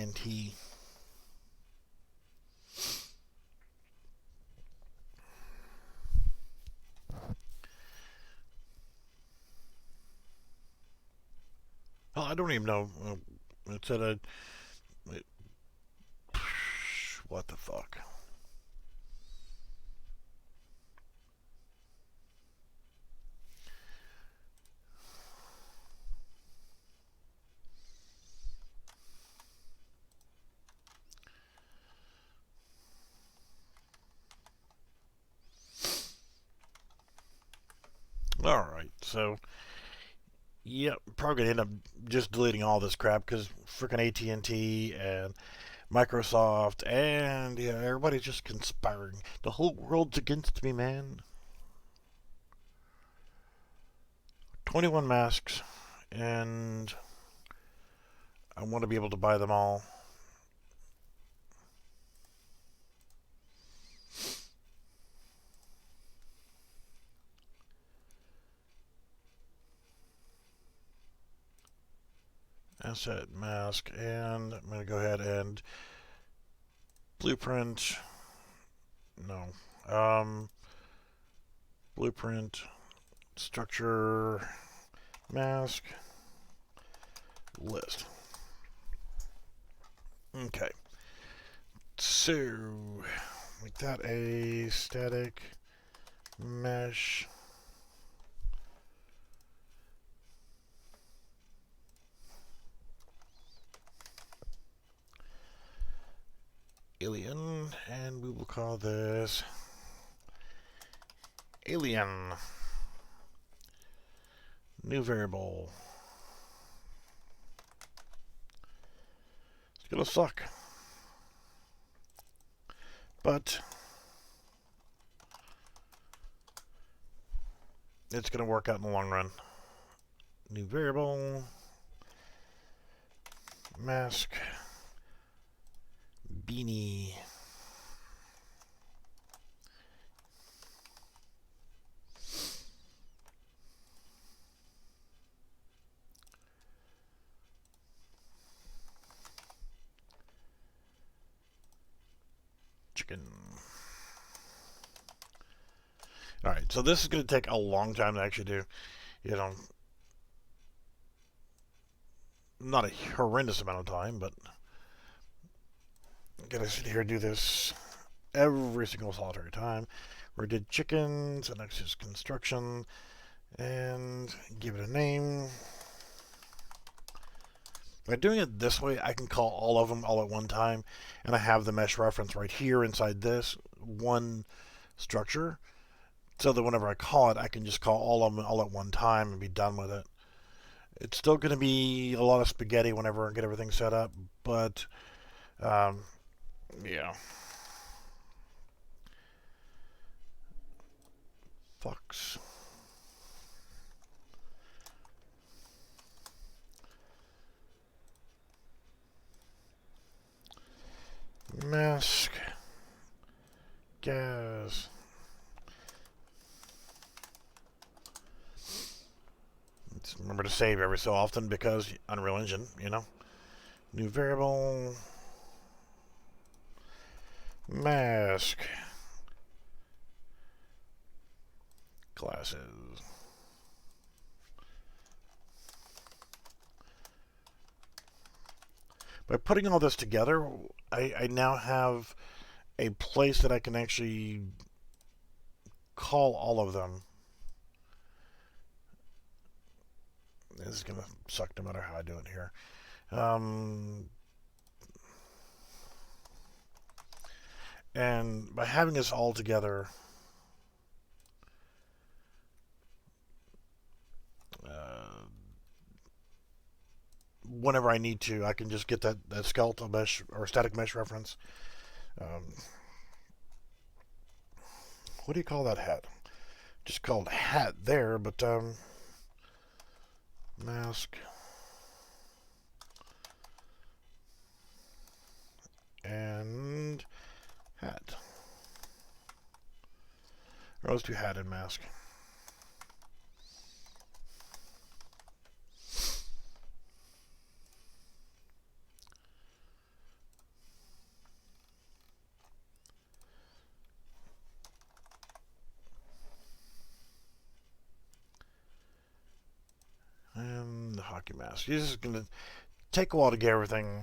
AT&T. Oh, I don't even know. It said it, what the fuck? Alright, so yeah, probably gonna end up just deleting all this crap because freaking AT&T and Microsoft and yeah, everybody's just conspiring. The whole world's against me, man. 21 masks, and I want to be able to buy them all. Asset mask, and I'm going to go ahead and blueprint. No. Blueprint, structure, mask, list. Okay. So, make that a static mesh. Alien, and we will call this alien. New variable. It's gonna suck, but it's gonna work out in the long run. New variable, mask, beanie. Chicken. Alright, so this is going to take a long time to actually do. You know, not a horrendous amount of time, but I'm going to sit here and do this every single solitary time. We did chickens, and next is construction, and give it a name. By doing it this way, I can call all of them all at one time, and I have the mesh reference right here inside this one structure, so that whenever I call it, I can just call all of them all at one time and be done with it. It's still going to be a lot of spaghetti whenever I get everything set up, but yeah. Fucks. Mask. Gas. Just remember to save every so often because Unreal Engine, you know. New variable. Mask. Classes. By putting all this together, I now have a place that I can actually call all of them. This is going to suck no matter how I do it here. And by having this all together, whenever I need to, I can just get that skeletal mesh or static mesh reference. What do you call that hat? Just called hat there, but mask and hat. Or let's do hat and mask. mask. This is going to take a while to get everything.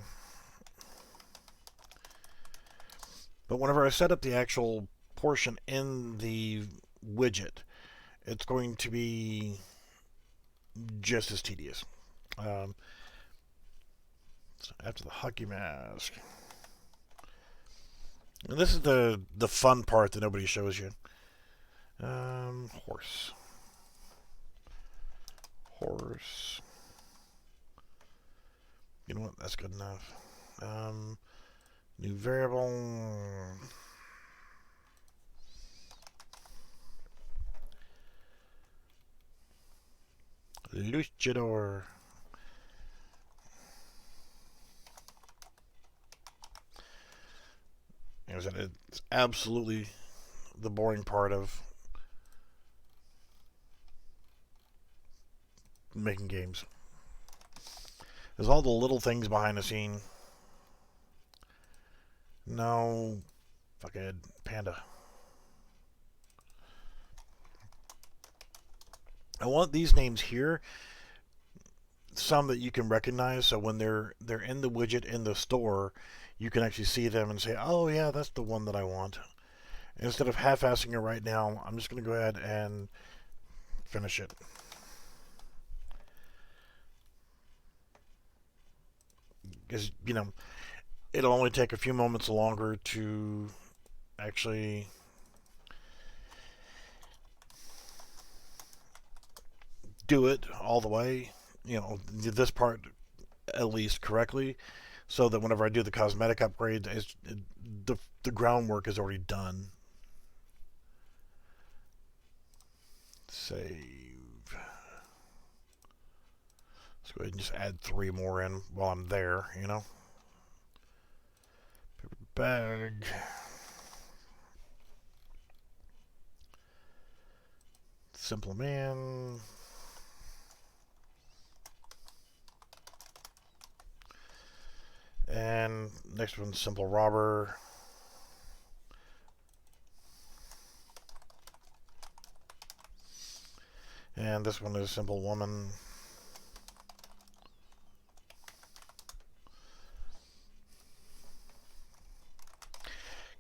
But whenever I set up the actual portion in the widget, it's going to be just as tedious. So after the hockey mask. And this is the fun part that nobody shows you. Horse. Horse. You know what? That's good enough. New variable. Luchador. It's absolutely the boring part of making games. There's all the little things behind the scene. No, fuckhead, panda. I want these names here, some that you can recognize, so when they're in the widget in the store, you can actually see them and say, oh yeah, that's the one that I want. Instead of half-assing it right now, I'm just going to go ahead and finish it. Because, you know, it'll only take a few moments longer to actually do it all the way, you know, this part at least correctly, so that whenever I do the cosmetic upgrade, the groundwork is already done. Save. Let's go ahead and just add 3 more in while I'm there, you know. Paper bag. Simple man. And next one's simple robber. And this one is simple woman.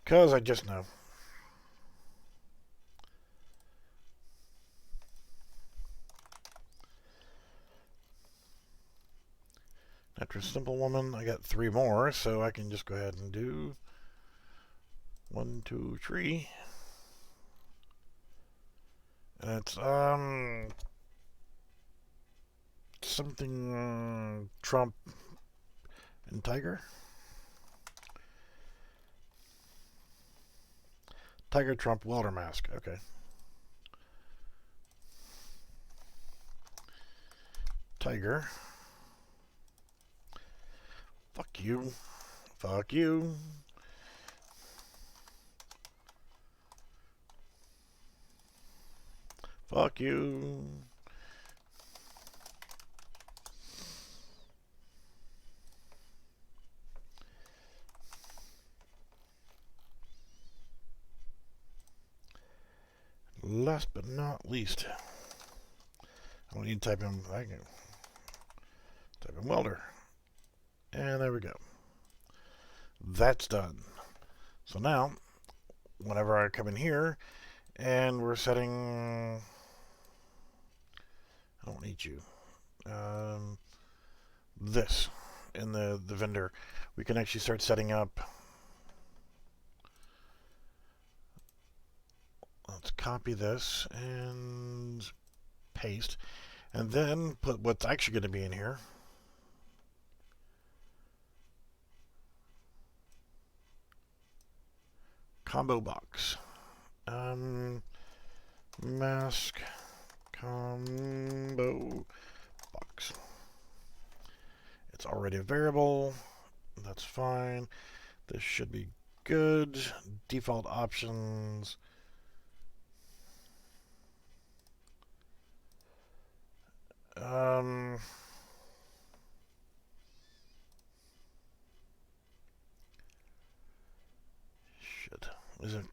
Because I just know. After simple woman, I got 3 more, so I can just go ahead and do 1, 2, 3. And it's something Trump and Tiger. Tiger Trump welder mask. Okay. Tiger. Fuck you. Fuck you. Fuck you. Last but not least, I don't need to type in. I can type in welder, and there we go. That's done. So now, whenever I come in here, and we're setting. I don't need you. This in the vendor, we can actually start setting up. Let's copy this and paste, and then put what's actually going to be in here. Combo box. Mask combo box. It's already a variable. That's fine. This should be good. Default options. Shit. Is it?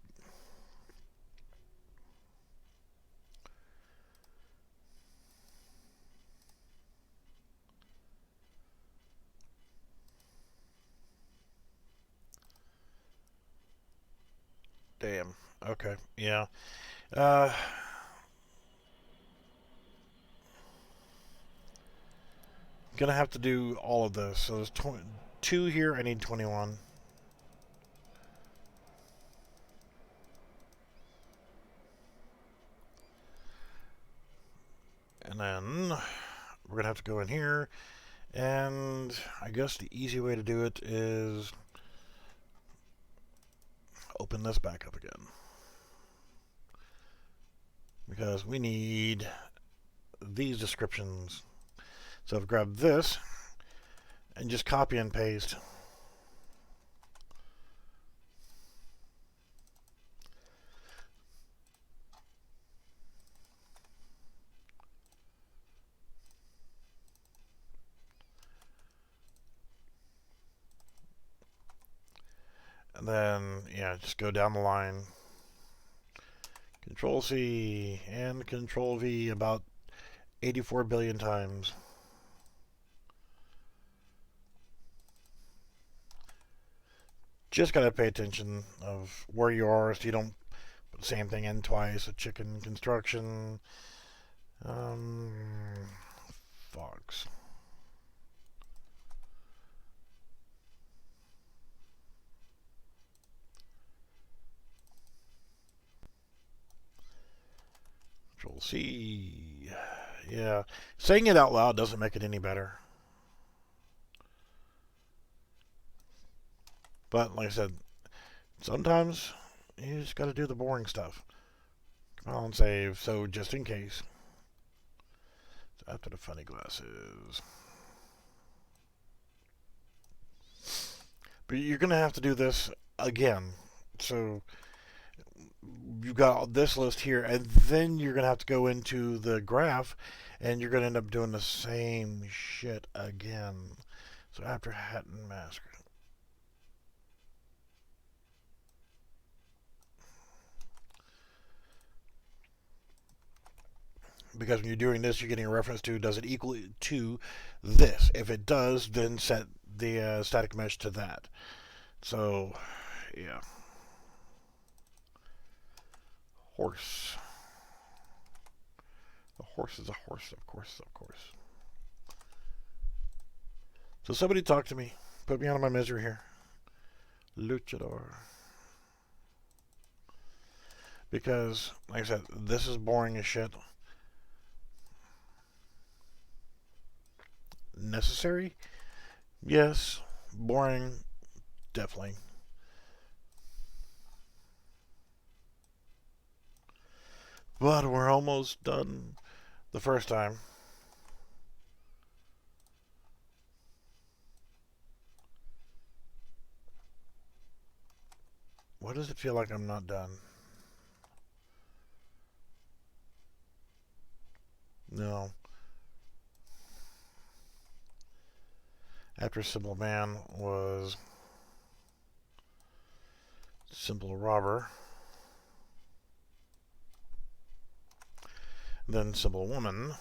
Damn. Okay. Yeah. Uh, gonna have to do all of this. So there's 2 here. I need 21. And then we're gonna have to go in here. And I guess the easy way to do it is open this back up again. Because we need these descriptions. So I've grabbed this and just copy and paste. And then, yeah, just go down the line. Control C and Control V about 84 billion times. Just gotta pay attention of where you are so you don't put the same thing in twice. A chicken construction. Fox. Control C. Yeah. Saying it out loud doesn't make it any better. But like I said, sometimes you just gotta do the boring stuff. Compile and save, so just in case. So after the funny glasses. But you're gonna have to do this again. So you've got this list here, and then you're going to have to go into the graph, and you're going to end up doing the same shit again. So after hat and mask. Because when you're doing this, you're getting a reference to, does it equal to this? If it does, then set the static mesh to that. So, yeah. Horse. A horse is a horse, of course, of course. So somebody talk to me. Put me out of my misery here. Luchador. Because, like I said, this is boring as shit. Necessary? Yes. Boring? Definitely. But we're almost done the first time. Why does it feel like I'm not done? No. After Simple Man was Simple Robber. Then Simple Woman.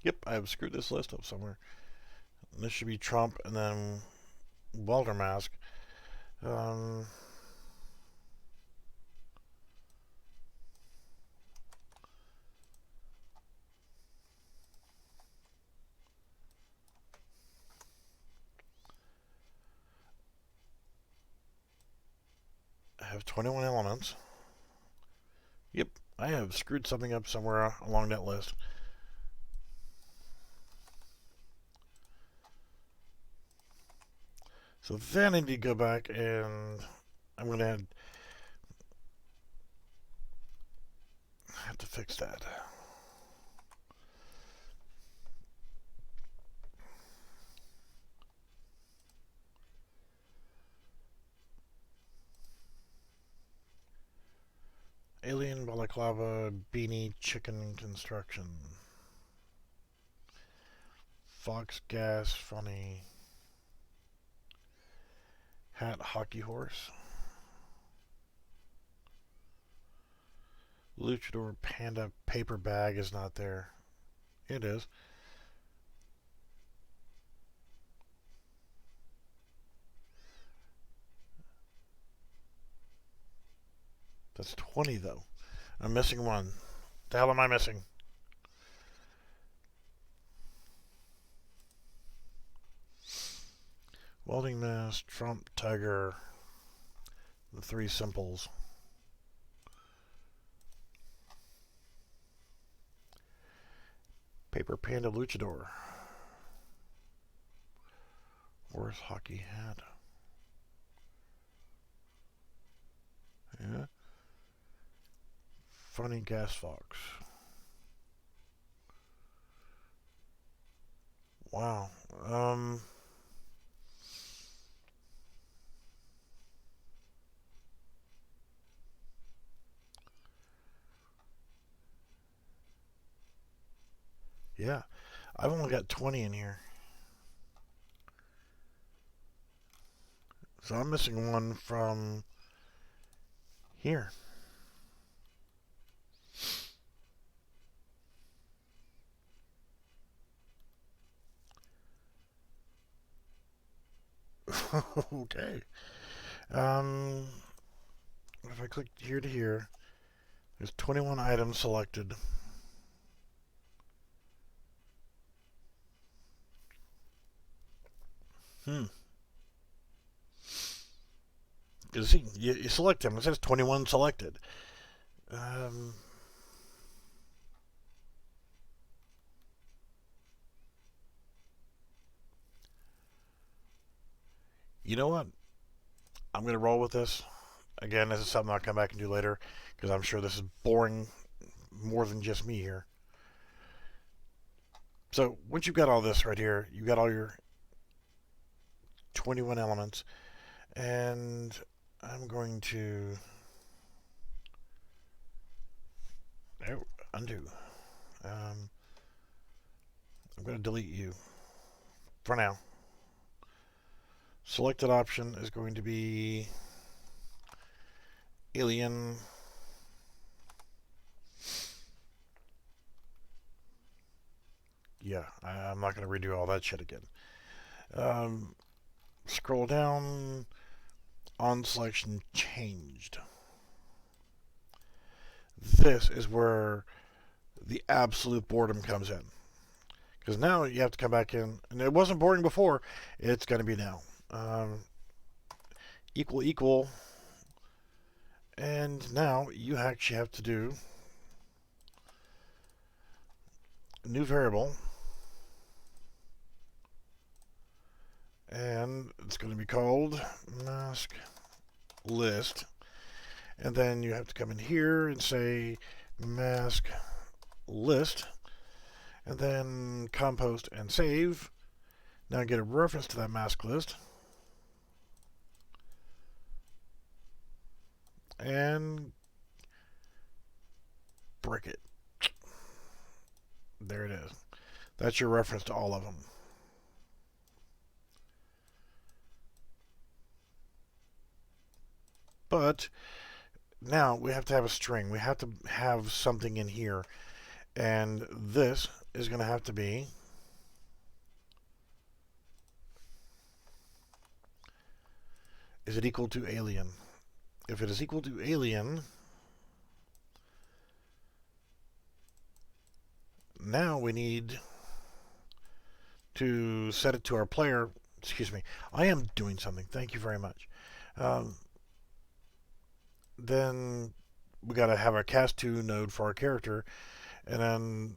Yep, I've screwed this list up somewhere. This should be Trump and then Welder Mask. I have 21 elements. Yep, I have screwed something up somewhere along that list. So then I need to go back and I'm going to have to fix that. Alien balaclava beanie chicken construction. Fox gas funny. Hat hockey horse. Luchador panda paper bag is not there. It is. That's 20 though. I'm missing one. The hell am I missing? Welding mask, Trump, Tiger, the three simples. Paper Panda Luchador. Where's Hockey Hat? Yeah. Funny Gas Fox. Wow. Yeah. I've only got 20 in here. So I'm missing one from here. Okay. Um, if I click here to here, there's 21 items selected. Hmm. See, you select them. It says 21 selected. Um, you know what? I'm going to roll with this. Again, this is something I'll come back and do later because I'm sure this is boring more than just me here. So once you've got all this right here, you've got all your 21 elements, and I'm going to undo. Um, I'm going to delete you for now. Selected option is going to be alien. Yeah, I'm not going to redo all that shit again. Scroll down. On selection changed. This is where the absolute boredom comes in. Because now you have to come back in, and it wasn't boring before, it's going to be now. Equal, equal, and now you actually have to do a new variable, and it's going to be called mask list, and then you have to come in here and say mask list, and then compost and save. Now get a reference to that mask list. And brick it. There it is. That's your reference to all of them. But now we have to have a string. We have to have something in here. And this is going to have to be is it equal to alien? If it is equal to alien, now we need to set it to our player. Excuse me. I am doing something. Thank you very much. Then we got to have our cast2 node for our character, and then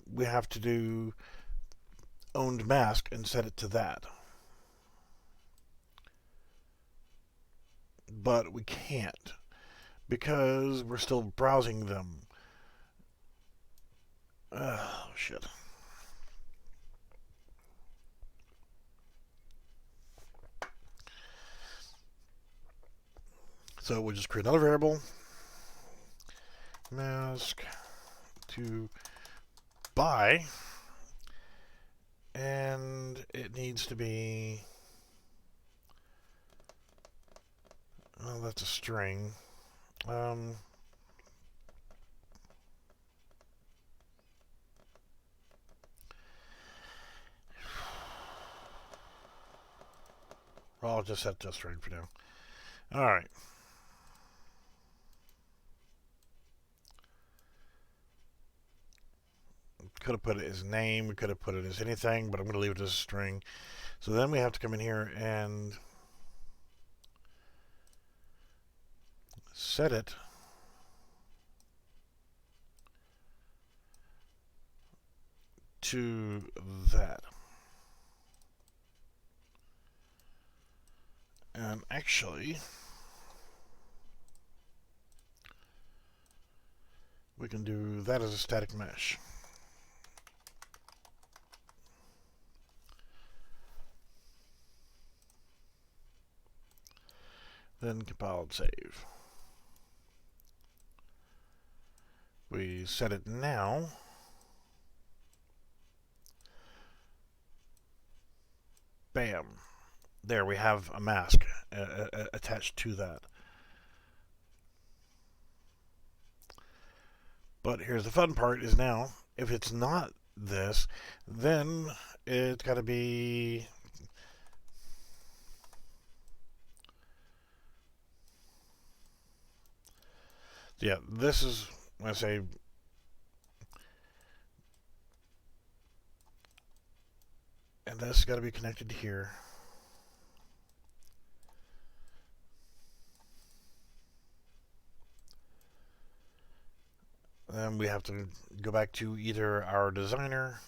we have to do owned mask and set it to that. But we can't because we're still browsing them. Oh, shit. So we'll just create another variable. Mask to buy. And it needs to be... well, that's a string. I'll just set just string for now. All right. Could have put it as name. We could have put it as anything, but I'm going to leave it as a string. So then we have to come in here and set it to that. And actually, we can do that as a static mesh. Then compile and save. We set it now. Bam. There we have a mask attached to that. But here's the fun part is now, if it's not this, then it's got to be... Yeah, this is, when I say... And this has got to be connected to here. Then we have to go back to either our designer,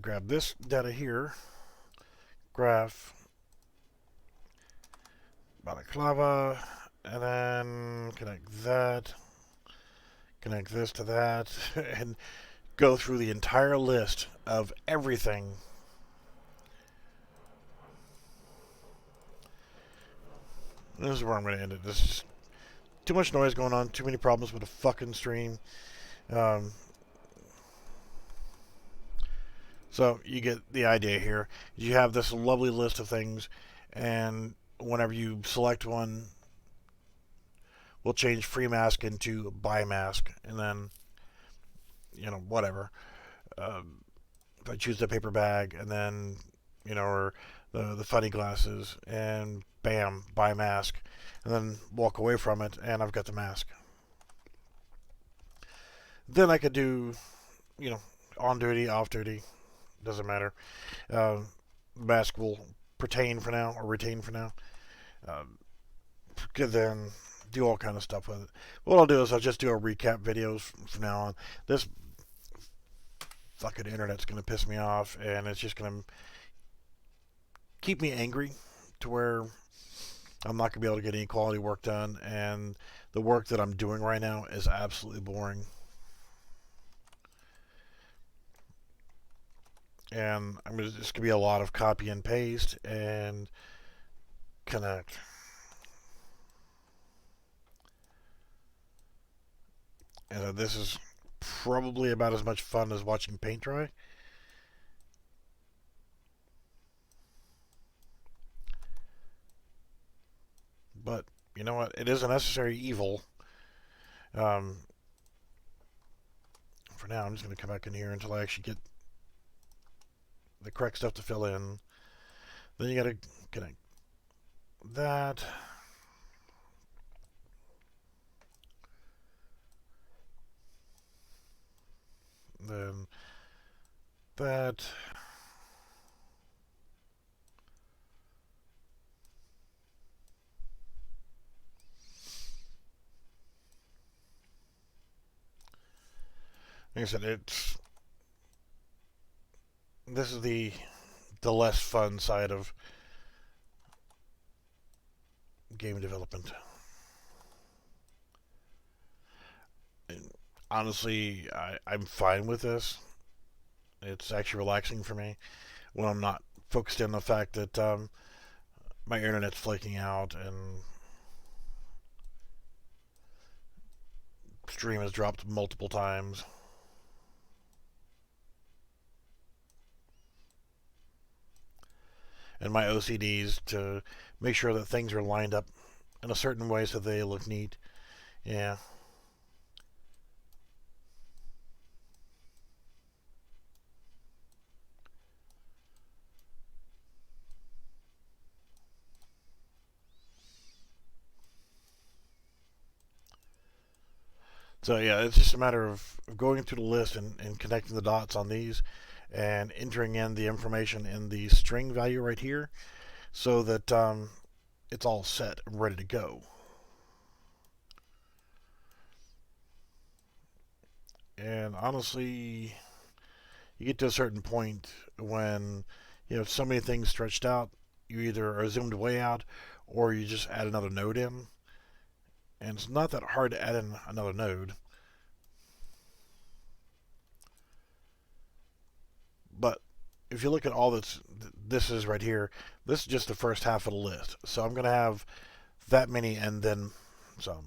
grab this data here, graph, balaclava, and then connect that, connect this to that, and go through the entire list of everything. This is where I'm going to end it. This is too much noise going on, too many problems with a fucking stream. So you get the idea here. You have this lovely list of things, and whenever you select one, we'll change free mask into buy mask, and then, whatever. If I choose the paper bag, and then, or the funny glasses, and bam, buy mask, and then walk away from it, and I've got the mask. Then I could do, on duty, off duty, doesn't matter. Mask will retain for now. Could then do all kind of stuff with it. What I'll do is I'll just do a recap videos from now on. This fucking internet's going to piss me off, and it's just going to keep me angry to where I'm not going to be able to get any quality work done, and the work that I'm doing right now is absolutely boring. And it's going to be a lot of copy and paste and connect. And this is probably about as much fun as watching paint dry. But you know what? It is a necessary evil. For now, I'm just going to come back in here until I actually get the correct stuff to fill in. Then you got to connect that. Then that. Like I said, this is the less fun side of game development. And honestly, I'm fine with this. It's actually relaxing for me when I'm not focused on the fact that my internet's flaking out and stream has dropped multiple times. And my OCDs to make sure that things are lined up in a certain way so they look neat. Yeah. So yeah, it's just a matter of going through the list and connecting the dots on these and entering in the information in the string value right here so that it's all set and ready to go. And honestly, you get to a certain point when you have so many things stretched out, you either are zoomed way out or you just add another node in. And it's not that hard to add in another node. But if you look at all this is right here, this is just the first half of the list. So I'm going to have that many and then some.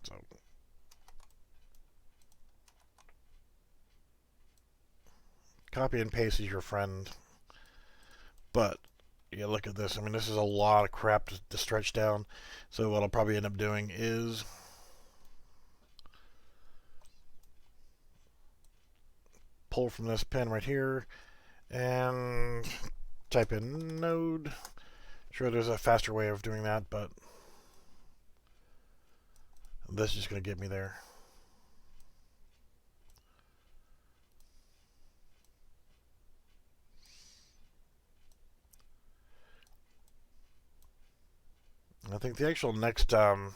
So copy and paste is your friend. But yeah, look at this. I mean, this is a lot of crap to stretch down. So what I'll probably end up doing is pull from this pen right here and type in node. Sure, there's a faster way of doing that, but this is just going to get me there. I think the actual next bank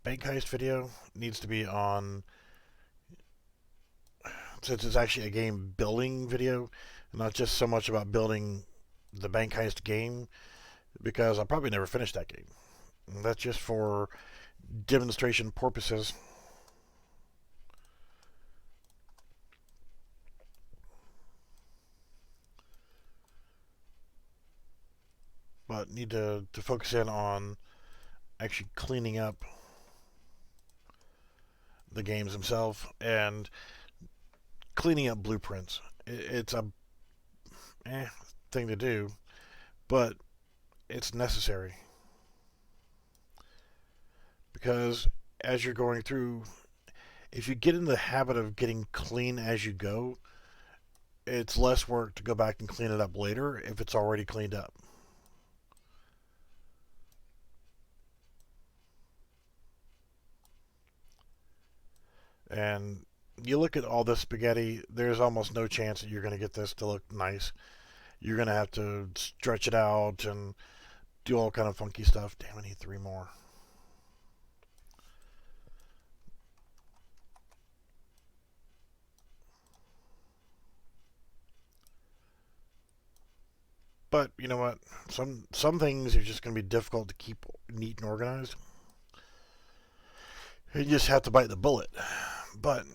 heist video needs to be on, since it's actually a game building video, not just so much about building the bank heist game, because I'll probably never finish that game. That's just for demonstration purposes. But need to focus in on actually cleaning up the games themselves and cleaning up blueprints. It's a thing to do, but it's necessary. Because as you're going through, if you get in the habit of getting clean as you go, it's less work to go back and clean it up later if it's already cleaned up. And you look at all this spaghetti, there's almost no chance that you're going to get this to look nice. You're going to have to stretch it out and do all kind of funky stuff. Damn, I need 3 more. But you know what? Some things are just going to be difficult to keep neat and organized. You just have to bite the bullet. But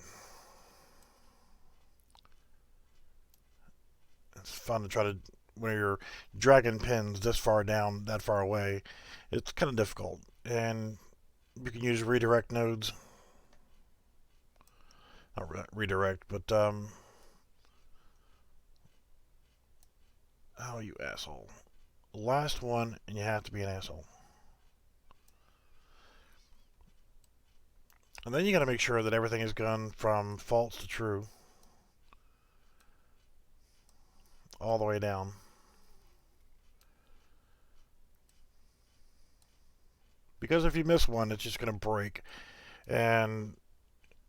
it's fun to try to, when you're dragging pins this far down, that far away, it's kind of difficult. And you can use redirect nodes. Not redirect, but oh, you asshole. Last one, and you have to be an asshole. And then you got to make sure that everything is gone from false to true all the way down. Because if you miss one, it's just going to break. And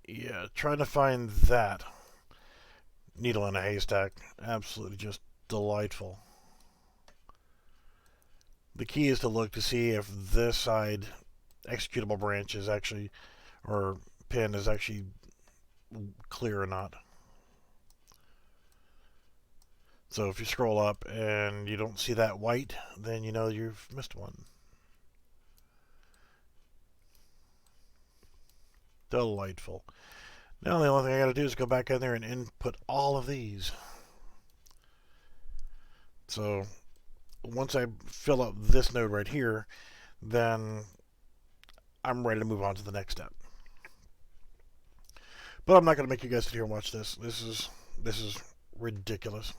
yeah, trying to find that needle in a haystack, absolutely just delightful. The key is to look to see if this side executable branch is actually, or pin is actually clear or not. So if you scroll up and you don't see that white, then you know you've missed one. Delightful. Now the only thing I got to do is go back in there and input all of these. So once I fill up this node right here, then I'm ready to move on to the next step. But I'm not going to make you guys sit here and watch this. This is ridiculous.